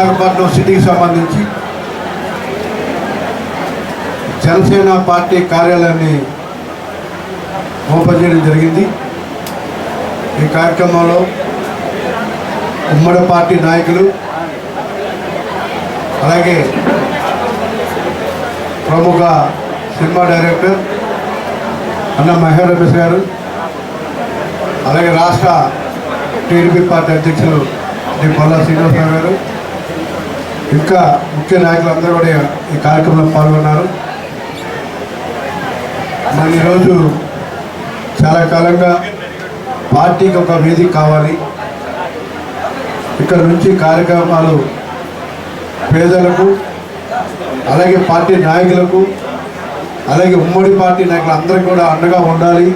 విశాఖపట్నం సిటీకి సంబంధించి జనసేన పార్టీ కార్యాలయాన్ని ఓపెన్ చేయడం జరిగింది. ఈ కార్యక్రమంలో ఉమ్మడి పార్టీ నాయకులు, అలాగే ప్రముఖ సినిమా డైరెక్టర్ అన్న మహేంద్ర రమేష్ గారు, అలాగే రాష్ట్ర టీడీపీ పార్టీ అధ్యక్షులు శ్రీ పల్లా శ్రీనివాసరావు గారు, ఇంకా ముఖ్య నాయకులు అందరూ కూడా ఈ కార్యక్రమంలో పాల్గొన్నారు. మరి ఈరోజు చాలా కాలంగా పార్టీకి ఒక వేదిక కావాలి, ఇక్కడ నుంచి కార్యక్రమాలు పేదలకు, అలాగే పార్టీ నాయకులకు, అలాగే ఉమ్మడి పార్టీ నాయకులు అందరికీ కూడా అండగా ఉండాలి,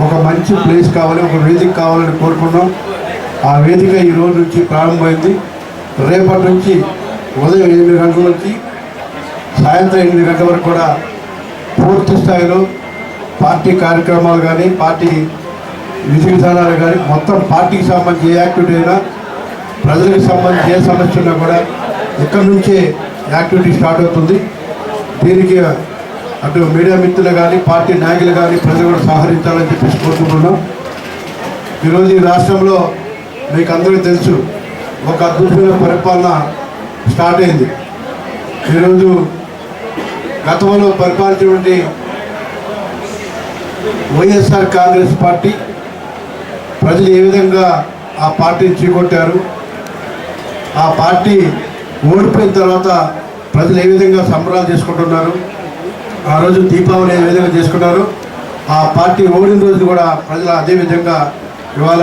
ఒక మంచి ప్లేస్ కావాలి, ఒక వేదిక కావాలని కోరుకున్నాం. ఆ వేదిక ఈ రోజు నుంచి ప్రారంభమైంది. రేపటి నుంచి ఉదయం 8 గంటల నుంచి సాయంత్రం 8 గంటల వరకు కూడా పూర్తి స్థాయిలో పార్టీ కార్యక్రమాలు కానీ, పార్టీ విధి విధానాలు కానీ, మొత్తం పార్టీకి సంబంధించి ఏ యాక్టివిటీ అయినా, ప్రజలకు సంబంధించి ఏ సమస్య ఉన్నా కూడా ఇక్కడి నుంచే యాక్టివిటీ స్టార్ట్ అవుతుంది. దీనికి అటు మీడియా మిత్రులు కానీ, పార్టీ నాయకులు కానీ ప్రజలు కూడా సహకరించాలని చెప్పేసి కోరుకుంటున్నాం. ఈరోజు ఈ రాష్ట్రంలో మీకు అందరికీ తెలుసు, ఒక అద్భుతమైన పరిపాలన స్టార్ట్ అయింది. ఈరోజు గతంలో పరిపాలించినటువంటి వైఎస్ఆర్ కాంగ్రెస్ పార్టీ ప్రజలు ఏ విధంగా ఆ పార్టీని చీకొట్టారు, ఆ పార్టీ ఓడిపోయిన తర్వాత ప్రజలు ఏ విధంగా సంబరాలు చేసుకుంటున్నారు, ఆ రోజు దీపావళి ఏ విధంగా చేసుకున్నారు, ఆ పార్టీ ఓడిన రోజు కూడా ప్రజలు అదే విధంగా ఇవాళ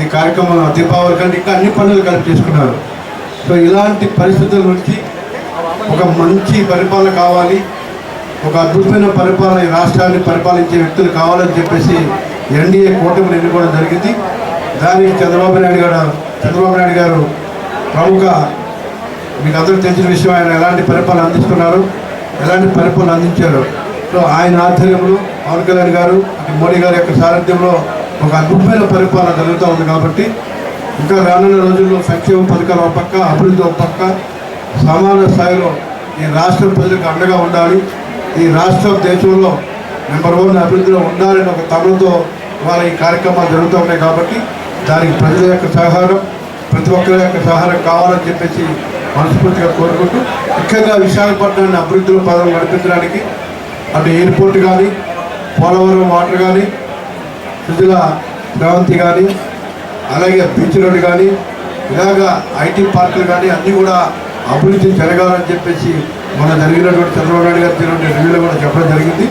ఈ కార్యక్రమం దీపావళి కంటే ఇంకా అన్ని పండుగలు కలిపి చేసుకున్నారు. సో ఇలాంటి పరిస్థితుల నుంచి ఒక మంచి పరిపాలన కావాలి, ఒక అద్భుతమైన పరిపాలన, ఈ రాష్ట్రాన్ని పరిపాలించే వ్యక్తులు కావాలని చెప్పేసి ఎన్డీఏ కూటమిని ఎన్నుకోవడం జరిగింది. దానికి చంద్రబాబు నాయుడు గారు ప్రముఖ, మీకు అందరూ తెలిసిన విషయం, ఆయన ఎలాంటి పరిపాలన అందిస్తున్నారు, ఎలాంటి పరిపాలన అందించారు. సో ఆయన ఆధ్వర్యంలో పవన్ కళ్యాణ్ గారు, మోడీ గారి యొక్క సారథ్యంలో ఒక అద్భుతమైన పరిపాలన జరుగుతూ ఉంది. కాబట్టి ఇంకా రానున్న రోజుల్లో సంక్షేమ పథకాలు ఒక పక్క, అభివృద్ధి ఒక పక్క, సమాన స్థాయిలో ఈ రాష్ట్రం ప్రజలకు అండగా ఉండాలి, ఈ రాష్ట్రం దేశంలో నెంబర్ 1 అభివృద్ధిలో ఉండాలని ఒక తమతో వాళ్ళ ఈ కార్యక్రమాలు జరుగుతూ ఉన్నాయి. కాబట్టి దానికి ప్రజల యొక్క సహకారం, ప్రతి ఒక్కరి యొక్క సహకారం కావాలని చెప్పేసి మనస్ఫూర్తిగా కోరుకుంటూ, ముఖ్యంగా విశాఖపట్నాన్ని అభివృద్ధిలో పదం నడిపించడానికి అటు ఎయిర్పోర్ట్ కానీ, పోలవరం వాటర్ కానీ, సుజల శ్రావంతి కానీ, అలాగే బీచ్ రోడ్ కానీ, ఇలాగా ఐటీ పార్కులు కానీ అన్నీ కూడా అభివృద్ధి జరగాలని చెప్పేసి మన జరిగినటువంటి చంద్రబాబు నాయుడు గారు జరిగిన రివ్యూలో కూడా చెప్పడం జరిగింది.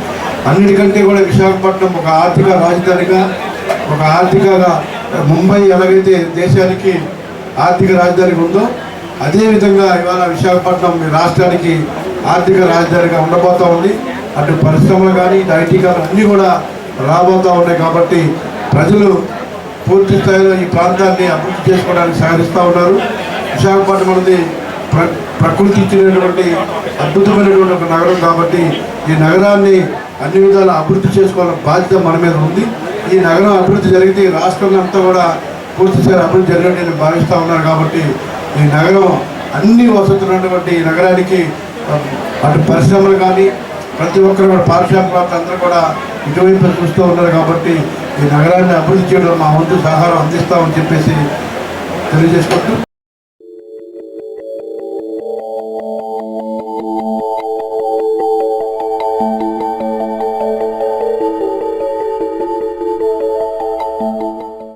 అన్నిటికంటే కూడా విశాఖపట్నం ఒక ఆర్థిక రాజధానిగా, ఒక ఆర్థికంగా ముంబై ఎలాగైతే దేశానికి ఆర్థిక రాజధానిగా ఉందో, అదేవిధంగా ఇవాళ విశాఖపట్నం రాష్ట్రానికి ఆర్థిక రాజధానిగా ఉండబోతూ ఉంది. అటు పరిశ్రమలు కానీ, ఇటు ఐటీ కానీ అన్నీ కూడా రాబోతూ ఉన్నాయి. కాబట్టి ప్రజలు పూర్తి స్థాయిలో ఈ ప్రాంతాన్ని అభివృద్ధి చేసుకోవడానికి సహకరిస్తూ ఉన్నారు. విశాఖపట్నం అనేది ప్రకృతి ఇచ్చినటువంటి అద్భుతమైనటువంటి ఒక నగరం. కాబట్టి ఈ నగరాన్ని అన్ని విధాల అభివృద్ధి చేసుకోవాలని బాధ్యత మన మీద ఉంది. ఈ నగరం అభివృద్ధి జరిగితే ఈ రాష్ట్రంలో అంతా కూడా పూర్తి స్థాయి అభివృద్ధి జరిగినట్టు నేను భావిస్తూ ఉన్నాను. కాబట్టి ఈ నగరం అన్ని వసతున్నటువంటి ఈ నగరానికి అటు పరిశ్రమలు కానీ, ప్రతి ఒక్కరు కూడా పారిశ్రామికవేత్తలు అందరూ కూడా ఇటువైపు చూస్తూ ఉన్నారు. కాబట్టి ఈ నగరాన్ని అభివృద్ధి చేయడం మా వంతు సహకారం అందిస్తామని చెప్పేసి తెలియజేసుకుంటూ